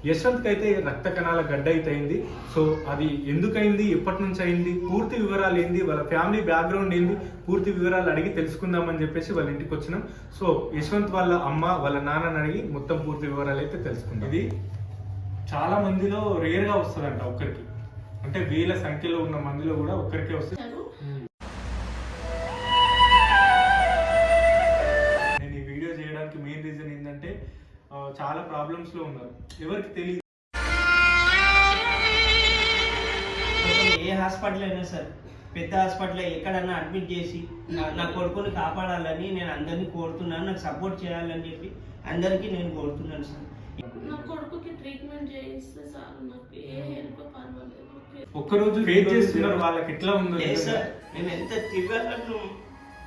యశ్వంత్కి అయితే రక్త కణాల గడ్డ అయితే అయింది. సో అది ఎందుకైంది, ఎప్పటి నుంచి అయింది, పూర్తి వివరాలు ఏంది, వాళ్ళ ఫ్యామిలీ బ్యాక్గ్రౌండ్ ఏంది, పూర్తి వివరాలు అడిగి తెలుసుకుందామని చెప్పేసి వాళ్ళ ఇంటికి వచ్చినాం. సో యశ్వంత్ వాళ్ళ అమ్మ వాళ్ళ నాన్నని అడిగి మొత్తం పూర్తి వివరాలు అయితే తెలుసుకుందాం. ఇది చాలా మందిలో రేర్గా వస్తుందంట ఒక్కరికి, అంటే వేల సంఖ్యలో ఉన్న మందిలో కూడా ఒక్కరికే వస్తుంది. నేను ఈ వీడియో చేయడానికి మెయిన్ రీజన్ ఏంటంటే చాలా ప్రాబ్లమ్స్ లో ఉన్నారు, ఎవరికి తెలియదు. ఏ హాస్పిటల్ అయినా సార్, పెద్ద హాస్పిటల్ ఎక్కడన్నా అడ్మిట్ చేసి నా కొడుకుని కాపాడాలని నేను అందరినీ కోరుతున్నాను, నాకు సపోర్ట్ చేయాలని చెప్పి అందరికీ నేను కోరుతున్నాను సార్. నా కొడుకుకి ట్రీట్మెంట్ చేయిస్తే సార్ నాకు ఏ హెల్ప్ పర్వాలేదు. ఒక్కరోజు వెయిట్ చేస్తున్నారు, వాళ్ళకి ఎట్లా ఉందో సార్. నేను ఎంత తిరగాలను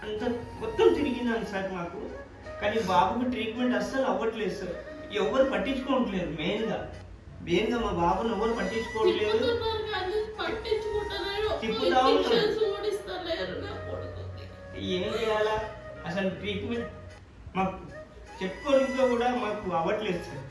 అంత మొత్తం తిరిగినాను సార్ మాకు, కానీ బాబుకి ట్రీట్మెంట్ అస్సలు అవ్వట్లేదు సార్. ఎవరు పట్టించుకోవట్లేదు, మెయిన్గా మా బాబుని ఎవరు పట్టించుకోవట్లేదు. ఏం చేయాలా అసలు ట్రీట్మెంట్ మాకు చెప్పుకోవడంలో కూడా మాకు అవ్వట్లేదు సార్.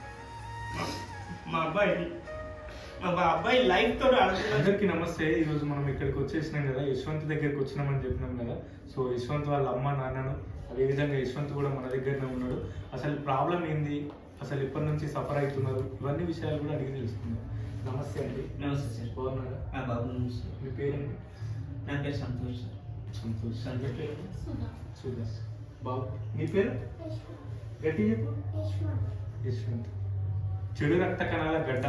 మా అబ్బాయి లైఫ్ తో ఆడుతున్నారు. అందరికీ నమస్తే. ఈరోజు మనం ఇక్కడికి వచ్చేసినాం కదా, యశ్వంత్ దగ్గరికి వచ్చినామని చెప్పినాం కదా. సో యశ్వంత్ వాళ్ళ అమ్మ నాన్నను, అదేవిధంగా యశ్వంత్ కూడా మన దగ్గరనే ఉన్నాడు. అసలు ప్రాబ్లం ఏంది, అసలు ఎప్పటి నుంచి సఫర్ అవుతున్నారు, ఇవన్నీ విషయాలు కూడా అడిగి తెలుసుకుందాం. నమస్తే అండి. నమస్తే సార్. బాగున్నారా? బాబు నమస్తే. మీ పేరేంటి? నా పేరు సంతోష్ సార్. సంతోష్. సంతోష్ పేరు సుధా. బాబు మీ పేరు గట్టి చెప్పు. యశ్వంత్. చెడు రక్త కణాల గడ్డ,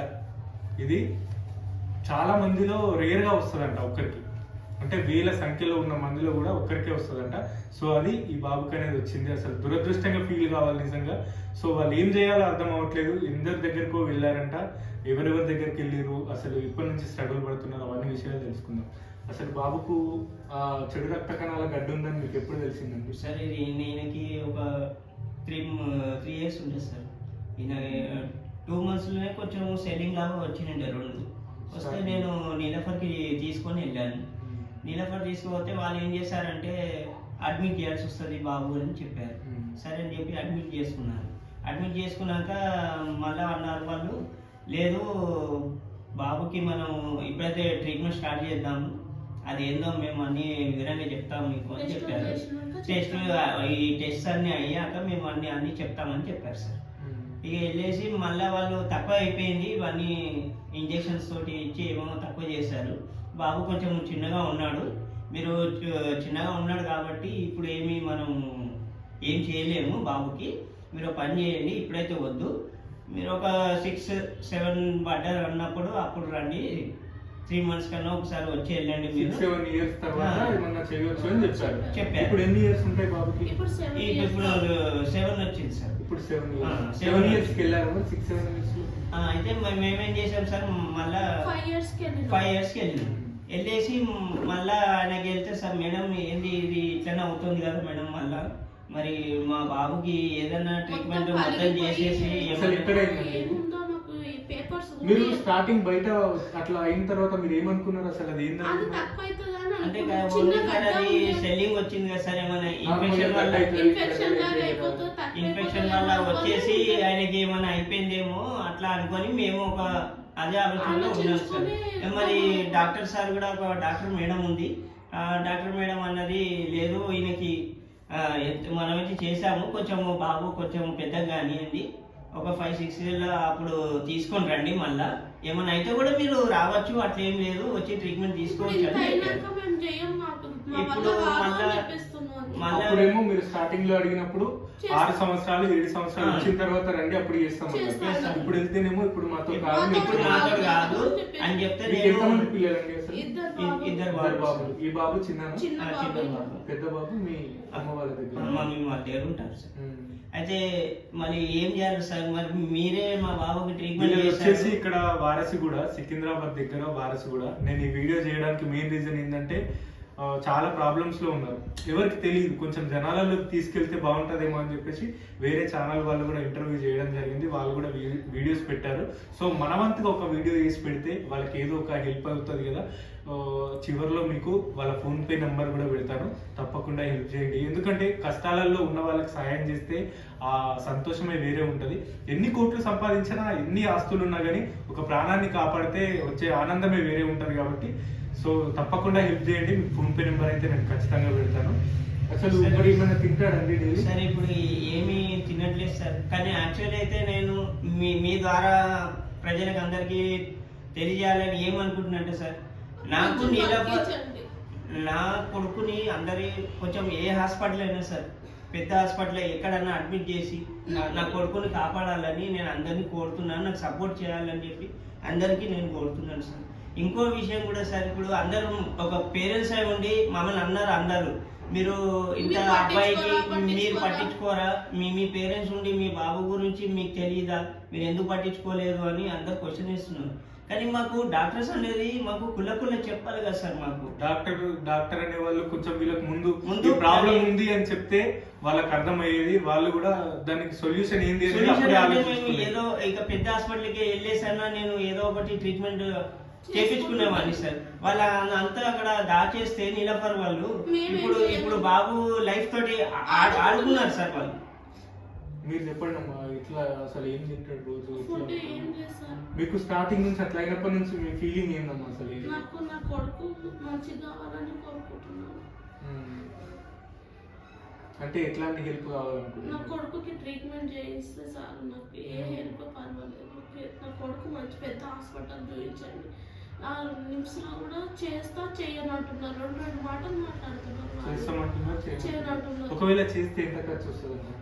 ఇది చాలా మందిలో రేర్గా వస్తుందంట ఒక్కరికి, అంటే వేల సంఖ్యలో ఉన్న మందిలో కూడా ఒక్కరికే వస్తుందంట. సో అది ఈ బాబుకి అనేది వచ్చింది. అసలు దురదృష్టంగా ఫీల్ కావాలి నిజంగా. సో వాళ్ళు ఏం చేయాలో అర్థం అవ్వట్లేదు, ఎందరి దగ్గరకో వెళ్ళారంట, ఎవరెవరి దగ్గరికి వెళ్ళారు, అసలు ఇప్పటి నుంచి స్ట్రగుల్ పడుతున్నారు, అవన్నీ విషయాలు తెలుసుకుందాం. అసలు బాబుకు చెడు రక్త కణాల గడ్డ ఉందని మీకు ఎప్పుడు తెలిసిందండి? సార్ ఇది ఈయనకి ఒక 3 years ఉంటుంది సార్. ఈయన 2 monthsలోనే కొంచెం సెల్లింగ్ లాగా వచ్చిందండి. 2 వస్తే నేను నీలఫర్కి తీసుకొని వెళ్ళాను. నీలఫర్ తీసుకుపోతే వాళ్ళు ఏం చేశారంటే అడ్మిట్ చేయాల్సి వస్తుంది బాబు అని చెప్పారు. సరే అని చెప్పి అడ్మిట్ చేసుకున్నారు. అడ్మిట్ చేసుకున్నాక మళ్ళీ అన్నారు వాళ్ళు, లేదు బాబుకి మనం ఇప్పుడైతే ట్రీట్మెంట్ స్టార్ట్ చేద్దాము, అది ఏందో మేము అన్ని వివరంగా చెప్తాము మీకు అని చెప్పారు. ఈ టెస్ట్ అన్ని అయ్యాక మేము అన్ని చెప్తామని చెప్పారు సార్. ఇక వెళ్ళేసి మళ్ళీ వాళ్ళు తక్కువ అయిపోయింది, ఇవన్నీ ఇంజెక్షన్స్ తోటి ఇచ్చి ఏమో తక్కువ చేశారు. బాబు కొంచెం చిన్నగా ఉన్నాడు, మీరు చిన్నగా ఉన్నాడు కాబట్టి ఇప్పుడు మనం ఏం చేయలేము బాబుకి, మీరు పని చేయండి, ఇప్పుడైతే వద్దు, మీరు ఒక 6-7 పడ్డారు అన్నప్పుడు అప్పుడు రండి, 3 months కన్నా ఒకసారి వచ్చి వెళ్ళండి. 6-7 years తర్వాత ఏమన్నా చేయవచ్చు అని చెప్పారు. ఇప్పుడు ఎన్ని ఇయర్స్ ఉంటాయి బాబుకి? ఇప్పుడు 7 వచ్చింది సార్. ఇప్పుడు 7 years వెళ్ళారు. 6-7 years అయితే మేమేం చేసాం సార్, మళ్ళా 5 yearsకి వెళ్ళినాం. వెళ్ళేసి మళ్ళా ఆయనకి వెళ్తే సార్, మేడం ఏంది ఇది ఇట్లనే అవుతుంది కదా మేడం, మళ్ళా మరి మా బాబుకి ఏదైనా ట్రీట్మెంట్ మొత్తం చేసేసి. మీరు స్టార్టింగ్ బయట అట్లా అయిన తర్వాత మీరు ఏమనుకున్నారు అసలు? అది ఏంటంటే అంటే సెల్లింగ్ వచ్చింది కదా సార్, ఏమైనా ఇన్ఫెక్షన్ వల్ల వచ్చేసి ఆయనకి ఏమైనా అయిపోయిందేమో అట్లా అనుకొని మేము ఒక అదే ఆలోచనలో ఉన్నాం సార్. మరి డాక్టర్ సార్ కూడా, ఒక డాక్టర్ మేడం ఉంది, డాక్టర్ మేడం అన్నది లేదు ఈయనకి మనమైతే చేసాము, కొంచెం బాబు కొంచెం పెద్దగా కానివ్వండి, ఒక 5-6 years అప్పుడు తీసుకొని రండి, మళ్ళా ఏమన్నా అయితే కూడా మీరు రావచ్చు, అట్లేం లేదు, వచ్చి ట్రీట్మెంట్ తీసుకోవచ్చు అని చెప్పారు. ఇప్పుడు మళ్ళీ మీరు స్టార్టింగ్ లో అడిగినప్పుడు 6 సంవత్సరాలు 7 సంవత్సరాలు వచ్చిన తర్వాత రండి అప్పుడు చేస్తాం. ఇప్పుడు వెళ్తేనేమో ఇప్పుడు మాతో కాదు అని చెప్తే ఎంతమంది పిల్లలండి అసలు? ఇద్దరు బాబులు. ఈ బాబు చిన్న బాబు, పెద్ద బాబు మీ అమ్మ వాళ్ళ దగ్గర, మమ్మీ వాళ్ళ దగ్గర ఉంటారు సార్. అయితే మరి ఏం చేయాలి సార్, మరి మీరే మా బాబుకి ట్రీట్మెంట్ వచ్చేసి ఇక్కడ వారసిగూడ, సికింద్రాబాద్ దగ్గర వారసిగూడ. నేను ఈ వీడియో చేయడానికి మెయిన్ రీజన్ ఏంటంటే చాలా ప్రాబ్లమ్స్ లో ఉన్నారు. ఎవరికి తెలియదు, కొంచెం జనాలలోకి తీసుకెళ్తే బాగుంటుందేమో అని చెప్పేసి వేరే ఛానల్ వాళ్ళు కూడా ఇంటర్వ్యూ చేయడం జరిగింది. వాళ్ళు కూడా వీడియోస్ పెట్టారు. సో మనవంతుగా ఒక వీడియో చేసి పెడితే వాళ్ళకి ఏదో ఒక హెల్ప్ అవుతుంది కదా. చివరిలో మీకు వాళ్ళ ఫోన్పే నెంబర్ కూడా పెడతాను, తప్పకుండా హెల్ప్ చేయండి. ఎందుకంటే కష్టాలలో ఉన్న వాళ్ళకి సహాయం చేస్తే ఆ సంతోషమే వేరే ఉంటుంది. ఎన్ని కోట్లు సంపాదించినా, ఎన్ని ఆస్తులు ఉన్నా కానీ ఒక ప్రాణాన్ని కాపాడితే వచ్చే ఆనందమే వేరే ఉంటుంది. కాబట్టి సో తప్పకుండా హెల్ప్ చేయండి. మీకు ఫోన్పే నెంబర్ అయితే నేను ఖచ్చితంగా పెడతాను. అసలు మరి ఏమైనా తింటాడండి డైలీ? సార్ ఇప్పుడు ఏమీ తినట్లేదు సార్, కానీ యాక్చువల్లీ అయితే నేను మీ ద్వారా ప్రజలకు అందరికీ తెలియజేయాలని ఏమనుకుంటున్నానంటే సార్, నాకు నా కొడుకుని అందరి కొంచెం ఏ హాస్పిటల్ అయినా సార్, పెద్ద హాస్పిటల్ ఎక్కడన్నా అడ్మిట్ చేసి నా కొడుకుని కాపాడాలని నేను అందరినీ కోరుతున్నాను. నాకు సపోర్ట్ చేయాలని చెప్పి అందరికీ నేను కోరుతున్నాను సార్. ఇంకో విషయం కూడా సార్, ఇప్పుడు అందరూ ఒక పేరెంట్స్ అయి ఉండి మమ్మల్ని అన్నారు అందరూ, మీరు ఇంత అబ్బాయికి మీరు పట్టించుకోరా, మీ పేరెంట్స్ ఉండి మీ బాబు గురించి మీకు తెలియదా, మీరు ఎందుకు పట్టించుకోలేదు అని అందరు క్వశ్చన్ ఇస్తున్నారు. కానీ మాకు డాక్టర్స్ అనేది మాకు కుల్ల చెప్పాలి కదా సార్. మాకు డాక్టర్ అనే వాళ్ళు కొంచెం వీళ్ళకి ముందు ప్రాబ్లం ఉంది అని చెప్తే వాళ్ళకి అర్థమయ్యేది, వాళ్ళు కూడా దానికి సొల్యూషన్ ఏంది ఏదో ఇక పెద్ద హాస్పిటల్కి వెళ్ళేసన్నా నేను ఏదో ఒకటి ట్రీట్మెంట్ చేపించుకునేవాడిని సార్. వాళ్ళ అంతా అక్కడ దాచేస్తే నీలఫర్ వాళ్ళు ఇప్పుడు బాబు లైఫ్ తోటి ఆడుకున్నారు సార్ వాళ్ళు. మీరు చెప్పండి అమ్మా, ఇట్లా అసలు ఏం తింటాడు రోజు? మీకు స్టార్టింగ్ నుంచి అట్లా అయినప్పటి నుంచి మీ ఫీలింగ్ ఏందమ్మా అసలు? నాకు నా కొడుకు మంచిగా కావాలని కోరుకుంటున్నాను. అంటే ఎట్లాంటి హెల్ప్ కావాలనుకుంటున్నాను? నా కొడుకుకి ట్రీట్మెంట్ చేయిస్తే సార్, నాకు ఏ హెల్ప్ పర్వాలేదు. నా కొడుకు మంచి పెద్ద హాస్పిటల్ చూపించండి. ఆ నిమ్స్లో కూడా చేయనంటున్నారు, రెండు మాటలు మాట్లాడుతున్నారు. చేయనంటున్నారు. ఒకవేళ చేస్తే ఎంత ఖర్చు వస్తుంది?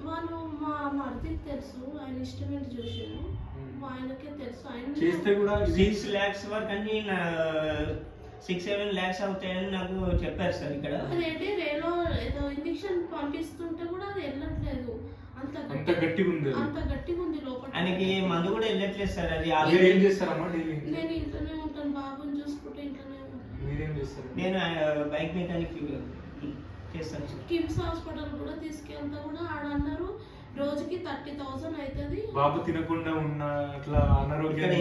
వాళ్ళు మా మరిదికి తెలుసు, ఆయన ఇష్టమేంటి చూసాను, ఆయనకే తెలుసు. ఆయన చేస్తే కూడా 6 lakhs వరకు అన్ని 6-7 lakhs అవుతాయని నాకు చెప్పారు సార్. ఇక్కడ రేలో ఏదో ఇంజక్షన్ పంపిస్తుంటే కూడా అది వెళ్ళట్లేదు, అంత గట్టిగా ఉంది లోపల. ఆయనకి మందు కూడా వెళ్ళట్లేదు సార్. అది ఏం చేస్తారమ్మా? నేను ఇంట్లోనే ఉంటాను, బాబుని చూసుకుంటే ఇంట్లోనే ఉంటాను. మీరేం చేస్తారు? నేను బైక్ మెకానిక్ చేస్తాను సార్. కిమ్స్ హాస్పిటల్ కూడా తీసుకెళ్తా కూడా ఆడన్నారు రోజుకి 30,000 అవుతుంది. బాబు తినకుండా ఉన్న అట్లా అనారోగ్యం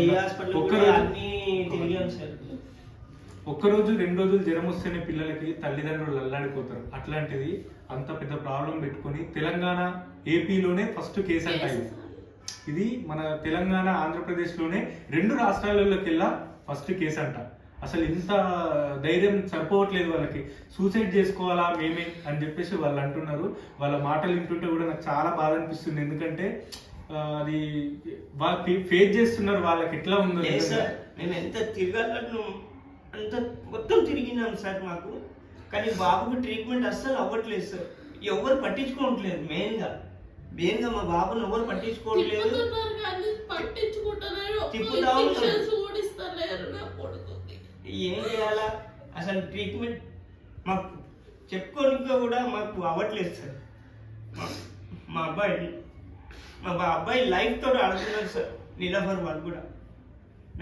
ఒక్కరోజు 2 రోజులు జ్వరం వస్తేనే పిల్లలకి తల్లిదండ్రులు అల్లాడిపోతారు. అట్లాంటిది అంత పెద్ద ప్రాబ్లం పెట్టుకుని తెలంగాణ ఏపీలోనే ఫస్ట్ కేసు అంట ఇది. మన తెలంగాణ ఆంధ్రప్రదేశ్లోనే 2 రాష్ట్రాలలోకెల్లా ఫస్ట్ కేసు అంట. అసలు ఇంత ధైర్యం సరిపోవట్లేదు వాళ్ళకి. సూసైడ్ చేసుకోవాలా మేమే అని చెప్పేసి వాళ్ళు అంటున్నారు. వాళ్ళ మాటలు వింటుంటే కూడా నాకు చాలా బాధ అనిపిస్తుంది. ఎందుకంటే అది వాళ్ళు ఫేస్ చేస్తున్నారు, వాళ్ళకి ఎట్లా ఉందో. మేము ఎంత తిరగాలను అంత మొత్తం తిరిగినాం సార్ మాకు, కానీ బాబుకి ట్రీట్మెంట్ అస్సలు అవ్వట్లేదు సార్. ఎవరు పట్టించుకోవట్లేదు. మెయిన్గా మా బాబుని ఎవరు పట్టించుకోవట్లేదు. ఏం చేయాలా అసలు? ట్రీట్మెంట్ మాకు చెప్పుకోనిక కూడా మాకు అవ్వట్లేదు సార్. మా అబ్బాయి లైఫ్ తోటి ఆడుతున్నారు సార్. నీలఫర్ వాళ్ళు కూడా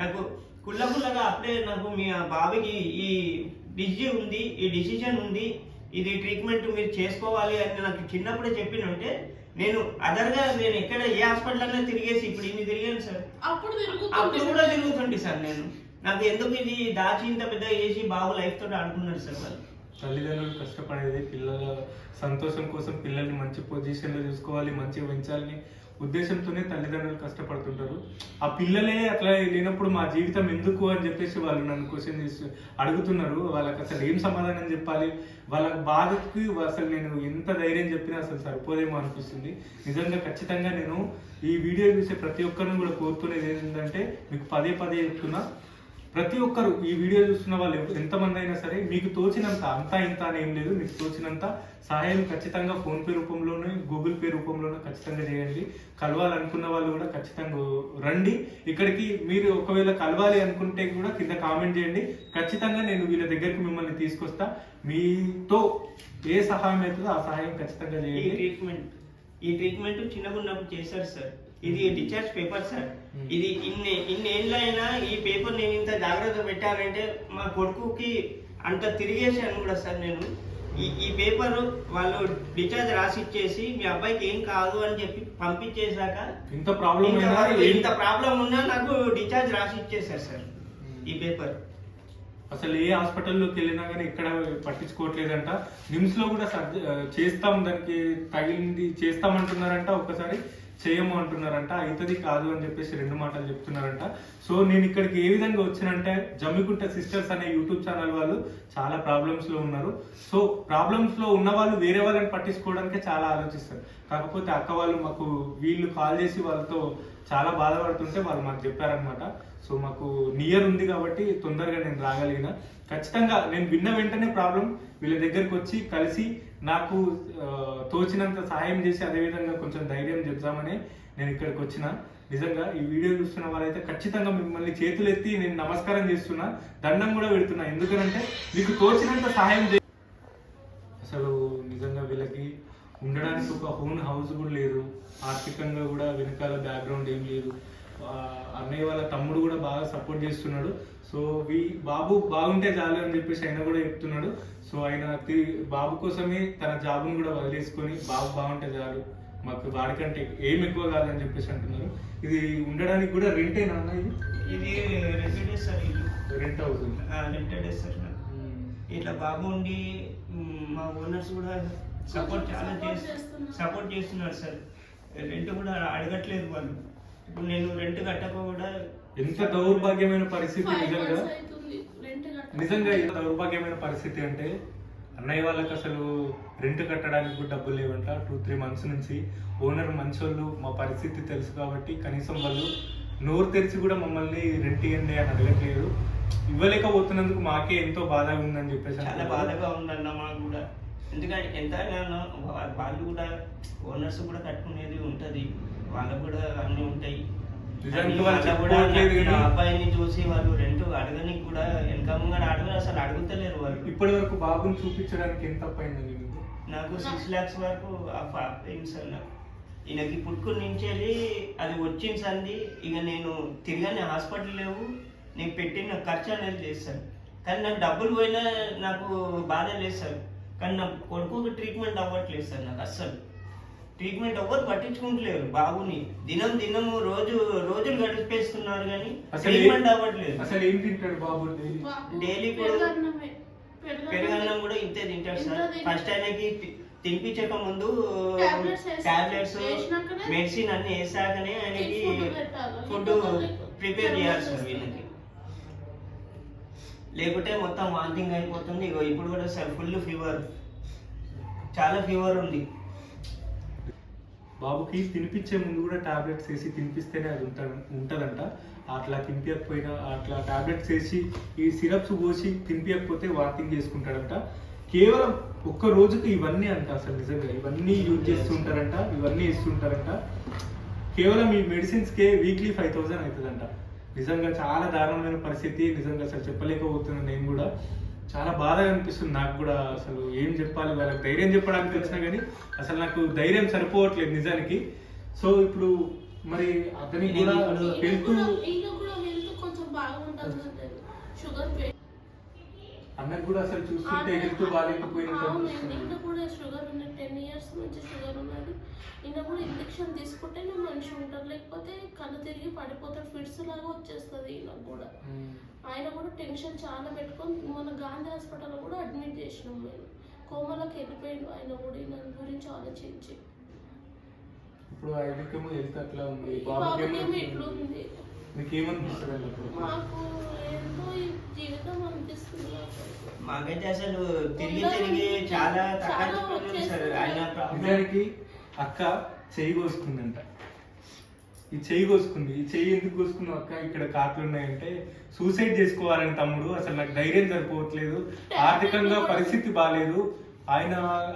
నాకు కుల్లగా అప్పుడే నాకు మీ బాబుకి ఈ డిసిజన్ ఉంది, ఇది ట్రీట్మెంట్ మీరు చేసుకోవాలి అని నాకు చిన్నప్పుడే చెప్పినంటే నేను నేను ఎక్కడ ఏ హాస్పిటల్ అయినా తిరిగేసి ఇప్పుడు ఇన్ని తిరిగాను సార్. అప్పుడు కూడా తిరుగుతుంటే సార్ నేను. నాకు ఎందుకు ఇది దాచి ఇంత పెద్ద చేసి బాబు లైఫ్ తోటి ఆడుకున్నాడు సార్ వాళ్ళు. తల్లిదండ్రులు కష్టపడేది పిల్లల సంతోషం కోసం, పిల్లల్ని మంచి పొజిషన్లో చూసుకోవాలి, మంచిగా పెంచాలని ఉద్దేశంతోనే తల్లిదండ్రులు కష్టపడుతుంటారు. ఆ పిల్లలే అట్లా లేనప్పుడు మా జీవితం ఎందుకు అని చెప్పేసి వాళ్ళు నన్ను క్వశ్చన్ చేసి అడుగుతున్నారు. వాళ్ళకి అసలు ఏం సమాధానం చెప్పాలి? వాళ్ళ బాధకి అసలు నేను ఎంత ధైర్యం చెప్పినా అసలు సరిపోదేమో అనిపిస్తుంది. నిజంగా ఖచ్చితంగా నేను ఈ వీడియో చూసే ప్రతి ఒక్కరిని కూడా కోరుతున్నది ఏంటంటే, మీకు పదే చెప్తున్నా, ప్రతి ఒక్కరు ఈ వీడియో చూస్తున్న వాళ్ళు ఎంతమంది అయినా సరే మీకు తోచినంత, అంతా ఇంత అని ఏం లేదు, మీకు తోచినంత సహాయం ఖచ్చితంగా ఫోన్పే రూపంలోనే, గూగుల్ పే రూపంలోనే ఖచ్చితంగా చేయండి. కలవాలనుకున్న వాళ్ళు కూడా ఖచ్చితంగా రండి ఇక్కడికి. మీరు ఒకవేళ కలవాలి అనుకుంటే కూడా కింద కామెంట్ చేయండి. ఖచ్చితంగా నేను వీళ్ళ దగ్గరికి మిమ్మల్ని తీసుకొస్తా. మీతో ఏ సహాయం అవుతుందో ఆ సహాయం ఖచ్చితంగా చేయండి. ఈ ట్రీట్మెంట్ చిన్నగా ఉన్నప్పుడు చేశారు సార్. ఇది డిశ్చార్జ్ పేపర్ సార్. ఇది ఇన్ని ఏళ్ళైనా ఈ పేపర్ నేను ఇంత జాగ్రత్త పెట్టానంటే మా కొడుకుకి అంత తిరిగేసాను కూడా సార్ నేను. ఈ పేపర్ వాళ్ళు డిశ్చార్జ్ రాసి ఇచ్చేసి మీ అబ్బాయికి ఏం కాదు అని చెప్పి పంపించేశాక ఇంత ప్రాబ్లం ఇంత ప్రాబ్లం ఉన్నా నాకు డిశ్చార్జ్ రాసి ఇచ్చేసారు సార్ ఈ పేపర్. అసలు ఏ హాస్పిటల్లోకి వెళ్ళినా కానీ ఇక్కడ పట్టించుకోవట్లేదంట. నిమ్స్ లో కూడా చేస్తాం, దానికి తగిలింది చేస్తామంటున్నారంట, ఒక్కసారి చేయము అంటున్నారంట, అవుతుంది కాదు అని చెప్పేసి 2 మాటలు చెప్తున్నారంట. సో నేను ఇక్కడికి ఏ విధంగా వచ్చానంటే, జమ్మికుంట సిస్టర్స్ అనే యూట్యూబ్ ఛానల్ వాళ్ళు చాలా ప్రాబ్లమ్స్ లో ఉన్నారు. సో ప్రాబ్లమ్స్ లో ఉన్న వాళ్ళు వేరే వాళ్ళని పట్టించుకోవడానికే చాలా ఆలోచిస్తారు. కాకపోతే అక్క వాళ్ళు మాకు వీళ్ళు కాల్ చేసి వాళ్ళతో చాలా బాధపడుతుంటే వాళ్ళు మాకు చెప్పారనమాట. సో మాకు నియర్ ఉంది కాబట్టి తొందరగా నేను రాగలిగిన. ఖచ్చితంగా నేను విన్న వెంటనే ప్రాబ్లం వీళ్ళ దగ్గరికి వచ్చి కలిసి నాకు తోచినంత సహాయం చేసి అదేవిధంగా కొంచెం ధైర్యం చెప్దామని నేను ఇక్కడికి వచ్చిన. నిజంగా ఈ వీడియో చూస్తున్న వాళ్ళైతే ఖచ్చితంగా మిమ్మల్ని చేతులు ఎత్తి నేను నమస్కారం చేస్తున్నా, దండం కూడా పెడుతున్నా. ఎందుకంటే మీకు తోచినంత సహాయం అసలు నిజంగా వీళ్ళకి ఉండడానికి ఒక ఓన్ హౌస్ కూడా లేదు, ఆర్థికంగా కూడా వెనకాల బ్యాక్గ్రౌండ్ ఏం లేదు. అన్నయ్య వాళ్ళ తమ్ముడు కూడా బాగా సపోర్ట్ చేస్తున్నాడు. సో బాబు బాగుంటే చాలు అని చెప్పేసి ఆయన కూడా చెప్తున్నాడు. సో ఆయన బాబు కోసమే తన జాబ్ను కూడా వదిలేసుకొని బాబు బాగుంటే చాలు, మాకు వాడికంటే ఏం ఎక్కువ కాదని చెప్పేసి అంటున్నారు. ఇది ఉండడానికి కూడా రెంటేనా అన్న? ఇది rented sir, rent house rented sir. ఇట్లా బాబు ఉండి మా ఓనర్స్ కూడా సపోర్ట్ చేస్తున్నారు సార్. రెంట్ కూడా అడగట్లేదు వాళ్ళు. ఇప్పుడు నేను రెంట్ కట్టక కూడా ఎంత దౌర్భాగ్యమైన పరిస్థితి నిజంగా ఎంత దౌర్భాగ్యమైన పరిస్థితి అంటే, అన్నయ్య వాళ్ళకి అసలు రెంట్ కట్టడానికి కూడా డబ్బులు లేవంట. 2-3 months నుంచి ఓనర్ మంచోళ్ళు, మా పరిస్థితి తెలుసు కాబట్టి కనీసం వాళ్ళు నోరు తెరిచి కూడా మమ్మల్ని రెంట్ ఇవ్వండి అని అడగట్లేదు. ఇవ్వలేకపోతున్నందుకు మాకే ఎంతో బాధగా ఉందని చెప్పేసి. చాలా బాధగా ఉందన్న మాకు కూడా. ఎందుకంటే ఎంతైనా వాళ్ళు కూడా ఓనర్స్ కూడా కట్టుకునేది ఉంటది, వాళ్ళకు కూడా అన్ని ఉంటాయి. అబ్బాయిని చూసి వాళ్ళు రెంట్ అడగని కూడా ఇన్కమ్ కూడా అసలు అడుగుతలేరు వాళ్ళు. ఇప్పటి వరకు బాబుని చూపించడానికి ఎంత అయిందండి? నాకు 6 lakhs వరకు అయింది సార్. నాకు ఈయనకి పుట్టుకుని నుంచి వెళ్ళి అది వచ్చింది సంది. ఇక నేను తిరిగానే హాస్పిటల్ లేవు, నేను పెట్టిన ఖర్చు అనేది లేదు సార్. కానీ నాకు డబ్బులు పోయినా నాకు బాధ లేదు సార్. కానీ నా కొడుకు ట్రీట్మెంట్ అవ్వట్లేదు సార్. నాకు అస్సలు ట్రీట్మెంట్ ఎవరు పట్టించుకుంటలేరు. బాబుని దినము రోజులు గడిపేస్తున్నారు కానీ ట్రీట్మెంట్ అవ్వట్లేదు. అసలు ఏం తింటాడు బాబు? డైలీ కూడా పెరుగన్నం కూడా ఇంతే తింటాడు సార్. ఫస్ట్ ఆయనకి తినిపించక ముందు టాబ్లెట్స్ మెడిసిన్ అన్ని వేసాకనే ఆయనకి ఫుడ్ ప్రిపేర్ చేయాలి సార్ వీళ్ళకి. లేకుంటే మొత్తం వాంతింగ్ అయిపోతుంది. ఇప్పుడు కూడా సార్ ఫుల్ ఫీవర్, చాలా ఫీవర్ ఉంది. బాబుకి తినిపించే ముందు కూడా టాబ్లెట్స్ వేసి తినిపిస్తేనే అది ఉంటుందంట. అట్లా తినిపించకపోయినా అట్లా టాబ్లెట్స్ వేసి ఈ సిరప్స్ పోసి తినిపించకపోతే వాంతింగ్ చేసుకుంటాడంట. కేవలం ఒక్క రోజుకి ఇవన్నీ అంట. అసలు నిజంగా ఇవన్నీ యూజ్ చేస్తుంటారంట, ఇవన్నీ ఇస్తుంటారంట. కేవలం ఈ మెడిసిన్స్కే వీక్లీ 5,000 అవుతుందంట. నిజంగా చాలా దారుణమైన పరిస్థితి. నిజంగా అసలు చెప్పలేకపోతున్నాను. నేను కూడా చాలా బాధగా అనిపిస్తుంది నాకు కూడా. అసలు ఏం చెప్పాలి వాళ్ళకి, ధైర్యం చెప్పడానికి వచ్చినా కానీ అసలు నాకు ధైర్యం సరిపోవట్లేదు నిజానికి. సో ఇప్పుడు మరి అతని కూడా హెల్త్ కొంచెం బాగుంటుంది. షుగర్ అన్నకు కూడా అసలు చూస్తుంటే హెల్త్ బాగాలేకపోయినా ఇంకా కూడా షుగర్ ఉన్నది, 10 years నుంచి షుగర్ ఉన్నది. ఇంకా కూడా ఇంజక్షన్ తీసుకుంటేనే మనిషి ఉంటారు, లేకపోతే కళ్ళు తిరిగి పడిపోతాడు, ఫిట్స్ లాగా వచ్చేస్తుంది ఈయనకు కూడా. ఆయన కూడా టెన్షన్ చాలా పెట్టుకొని మన గాంధీ హాస్పిటల్లో కూడా అడ్మిట్ చేసినాం మేము. కోమలోకి వెళ్ళిపోయిండు ఆయన కూడా ఈయన గురించి ఆలోచించి. ఇప్పుడు ఆయనకేమో హెల్త్ అట్లా ఉంది, బాబుకేమో ఇట్లా ఉంది. మీకేమనిపిస్తుంది? మాకు ఎంతో ఈ జీవితం అనిపిస్తుంది. మాకైతే అసలు తిరిగి చాలా నిజానికి అక్క చెయ్యి కోసుకుందంట. ఈ చెయ్యి కోసుకుంది. ఈ చెయ్యి ఎందుకు కోసుకున్నావు అక్క? ఇక్కడ కాట్లు ఉన్నాయంటే సూసైడ్ చేసుకోవాలని తమ్ముడు. అసలు నాకు ధైర్యం సరిపోవట్లేదు, ఆర్థికంగా పరిస్థితి బాగాలేదు,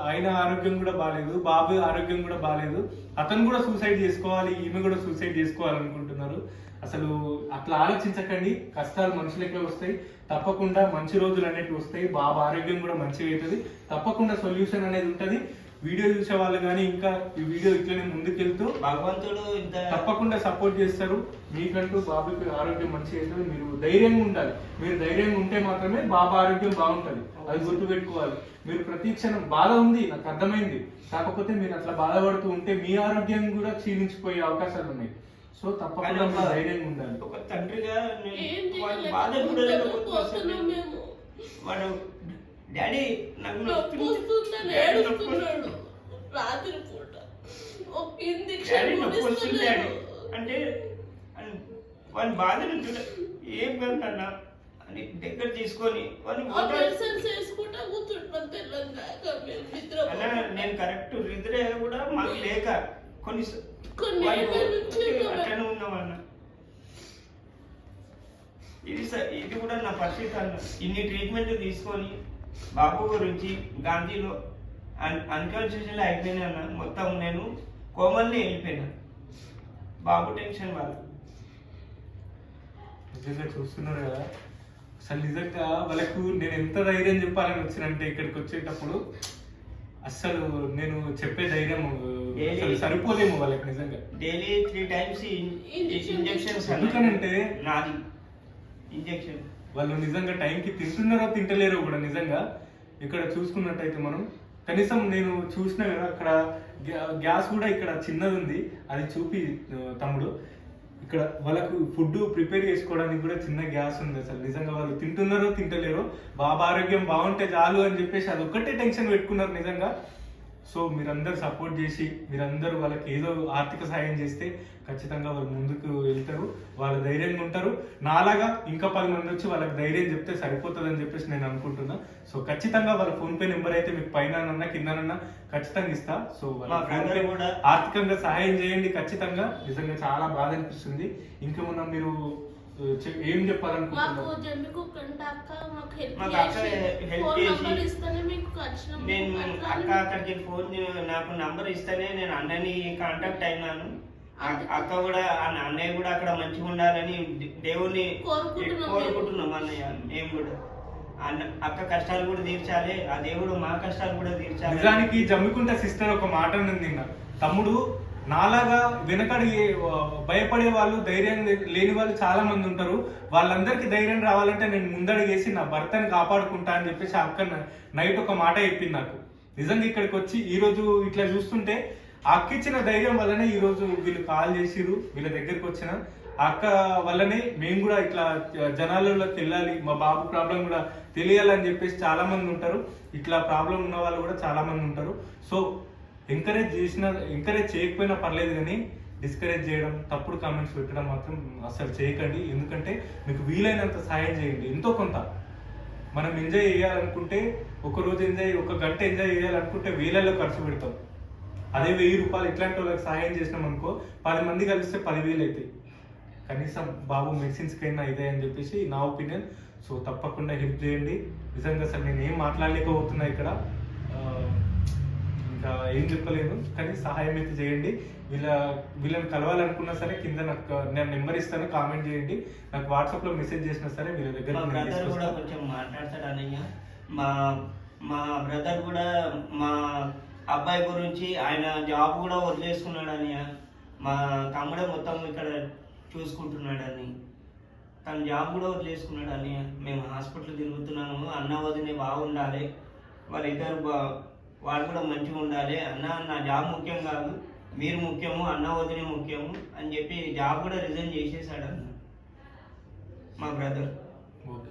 ఆయన ఆరోగ్యం కూడా బాగాలేదు, బాబు ఆరోగ్యం కూడా బాగాలేదు. అతను కూడా సూసైడ్ చేసుకోవాలి, ఈమె కూడా సూసైడ్ చేసుకోవాలనుకుంటున్నారు. అసలు అట్లా ఆలోచించకండి. కష్టాలు మనుషులకే వస్తాయి, తప్పకుండా మంచి రోజులు అనేవి వస్తాయి. బాబు ఆరోగ్యం కూడా మంచిగా అవుతుంది, తప్పకుండా సొల్యూషన్ అనేది ఉంటుంది. వీడియో చూసే వాళ్ళు కానీ ఇంకా ఈ వీడియో ఇట్లనే ముందుకెళ్తూ భగవంతుడు ఇంత తప్పకుండా సపోర్ట్ చేస్తారు. మీకంటూ బాబుకి ఆరోగ్యం మంచిగా అవుతుంది. మీరు ధైర్యంగా ఉండాలి. మీరు ధైర్యంగా ఉంటే మాత్రమే బాబు ఆరోగ్యం బాగుంటుంది. అది గుర్తుపెట్టుకోవాలి. మీరు ప్రతి క్షణం బాధ ఉంది, నాకు అర్థమైంది. కాకపోతే మీరు అట్లా బాధపడుతూ ఉంటే మీ ఆరోగ్యం కూడా క్షీణించిపోయే అవకాశాలు ఉన్నాయి. సో తప్పకుండా మీరు ధైర్యంగా ఉండాలి. ఒక తండ్రిగా ఏం వాడి బాధ కూడా చేయలేకపోతున్నాం మేము. వాడు డాడీ నాకు నొప్పి వస్తుందని ఏడుస్తున్నాడు రాత్రి పూట. ఒక ఇంజెక్షన్ నొప్పి వస్తుంది డాడీ అంటే వాడి బాధను ఏం కన్నా అని దగ్గర తీసుకొని మెడిసిన్స్ వేసుకుంటా కూర్చుంటాం తెల్లంగా మేము నిద్ర. నేను కరెక్ట్ నిద్ర కూడా మాకు లేక కొన్ని అట్లనే ఉన్నామన్న. ఇది కూడా నా పరిస్థితి అన్న. ఇన్ని ట్రీట్మెంట్ తీసుకొని బాబు గురించి గాంధీలో అన్కాన్షియస్లో అయిపోయినా అన్న. మొత్తం నేను కోమల్ని వెళ్ళిపోయినా బాబు టెన్షన్ వల్ల. నిజంగా చూస్తున్నారు కదా, అసలు నిజంగా వాళ్ళకు నేను ఎంత ధైర్యం చెప్పాలని వచ్చినంటే ఇక్కడికి వచ్చేటప్పుడు అసలు నేను చెప్పే ధైర్యం అసలు సరిపోలేము వాళ్ళకి. నిజంగా డైలీ 3 times ఇంజెక్షన్స్. ఎందుకనంటే నాది ఇంజెక్షన్ వాళ్ళు నిజంగా టైంకి తింటున్నారో తింటలేరో కూడా. నిజంగా ఇక్కడ చూసుకున్నట్టయితే మనం కనీసం నేను చూసినా కదా అక్కడ గ్యాస్ కూడా ఇక్కడ చిన్నది ఉంది, అది చూపి తమ్ముడు. ఇక్కడ వాళ్ళకు ఫుడ్ ప్రిపేర్ చేసుకోవడానికి కూడా చిన్న గ్యాస్ ఉంది. అసలు నిజంగా వాళ్ళు తింటున్నారో తింటలేరో, బాబా ఆరోగ్యం బాగుంటే చాలు అని చెప్పేసి అది ఒక్కటే టెన్షన్ పెట్టుకున్నారు నిజంగా. సో మీరందరూ సపోర్ట్ చేసి మీరందరూ వాళ్ళకి ఏదో ఆర్థిక సాయం చేస్తే ఖచ్చితంగా వాళ్ళు ముందుకు వెళ్తారు, వాళ్ళు ధైర్యంగా ఉంటారు. నాలాగా ఇంకా 10 మంది వచ్చి వాళ్ళకి ధైర్యం చెప్తే సరిపోతుంది అని చెప్పేసి నేను అనుకుంటున్నా. సో ఖచ్చితంగా వాళ్ళ ఫోన్పే నెంబర్ అయితే మీకు పైన కిందనన్నా ఖచ్చితంగా ఇస్తా. సో వాళ్ళ కూడా ఆర్థికంగా సహాయం చేయండి ఖచ్చితంగా. నిజంగా చాలా బాధ అనిపిస్తుంది. ఇంకేమన్నా మీరు ఏం చెప్పాలనుకుంటున్నారు? నేను అక్క అక్కడికి ఫోన్ నాకు నంబర్ ఇస్తేనే నేను అన్నని కాంటాక్ట్ అయినాను. అక్క కూడా అన్నయ్య కూడా అక్కడ మంచిగా ఉండాలని దేవుణ్ణి కోరుకుంటున్నాం. అన్నయ్య మేము కూడా అక్క కష్టాలు కూడా తీర్చాలి, ఆ దేవుడు మా కష్టాలు కూడా తీర్చాలి. నిజానికి జమ్మికుంట సిస్టర్ ఒక మాట నిన్న, తమ్ముడు నాలాగా వెనకడి భయపడే వాళ్ళు, ధైర్యం లేని వాళ్ళు చాలా మంది ఉంటారు. వాళ్ళందరికీ ధైర్యం రావాలంటే నేను ముందడుగేసి నా భర్తని కాపాడుకుంటా అని చెప్పేసి ఆ అక్క నైట్ ఒక మాట చెప్పింది నాకు. నిజంగా ఇక్కడికి వచ్చి ఈ రోజు ఇట్లా చూస్తుంటే ఆ అక్క ఇచ్చిన ధైర్యం వల్లనే ఈ రోజు వీళ్ళు కాల్ చేసిరు, వీళ్ళ దగ్గరికి వచ్చిన ఆ అక్క వల్లనే మేము కూడా ఇట్లా జనాలలోకి వెళ్ళాలి, మా బాబు ప్రాబ్లం కూడా తెలియాలని చెప్పేసి చాలా మంది ఉంటారు. ఇట్లా ప్రాబ్లం ఉన్న వాళ్ళు కూడా చాలా మంది ఉంటారు. సో ఎంకరేజ్ చేయకపోయినా పర్లేదు, కానీ డిస్కరేజ్ చేయడం, తప్పుడు కామెంట్స్ పెట్టడం మాత్రం అసలు చేయకండి. ఎందుకంటే మీకు వీలైనంత సాయం చేయండి. ఎంతో కొంత మనం ఎంజాయ్ చేయాలనుకుంటే, ఒక రోజు ఎంజాయ్, ఒక గంట ఎంజాయ్ చేయాలనుకుంటే వేలల్లో ఖర్చు పెడతాం. అదే 1000 రూపాయలు ఇట్లాంటి వాళ్ళకి సాయం చేసినాం అనుకో, 10 మంది కలిస్తే 10,000 అవుతాయి. కనీసం బాబు మెడిసిన్స్కి అయినా ఇదే అని చెప్పేసి నా ఒపీనియన్. సో తప్పకుండా హెల్ప్ చేయండి. నిజంగా అసలు నేను ఏం మాట్లాడలేకపోతున్నా ఇక్కడ, ఇంకా ఏం చెప్పలేను, కానీ సహాయం అయితే చేయండి. వీళ్ళని కలవాలనుకున్నా సరే కింద నాకు నేను నెంబర్ ఇస్తాను, కామెంట్ చేయండి. నాకు వాట్సాప్లో మెసేజ్ చేసినా సరే వీళ్ళ దగ్గర కూడా కొంచెం మాట్లాడతాడు అన్నయ్య. మా బ్రదర్ కూడా మా అబ్బాయి గురించి ఆయన జాబ్ కూడా వదిలేసుకున్నాడు అన్నయ్య. మా తమ్ముడే మొత్తం ఇక్కడ చూసుకుంటున్నాడని, తన జాబ్ కూడా వదిలేసుకున్నాడు అన్నయ్య. మేము హాస్పిటల్ తిరుగుతున్నాము, అన్న వదినే బాగుండాలి, వాళ్ళిద్దరు వాళ్ళు కూడా మంచిగా ఉండాలి. అన్న నా జాబ్ ముఖ్యం కాదు, మీరు ముఖ్యము, అన్న వదిలే ముఖ్యము అని చెప్పి జాబ్ కూడా రిజైన్ చేసేసాడు అన్న మా బ్రదర్. ఓకే.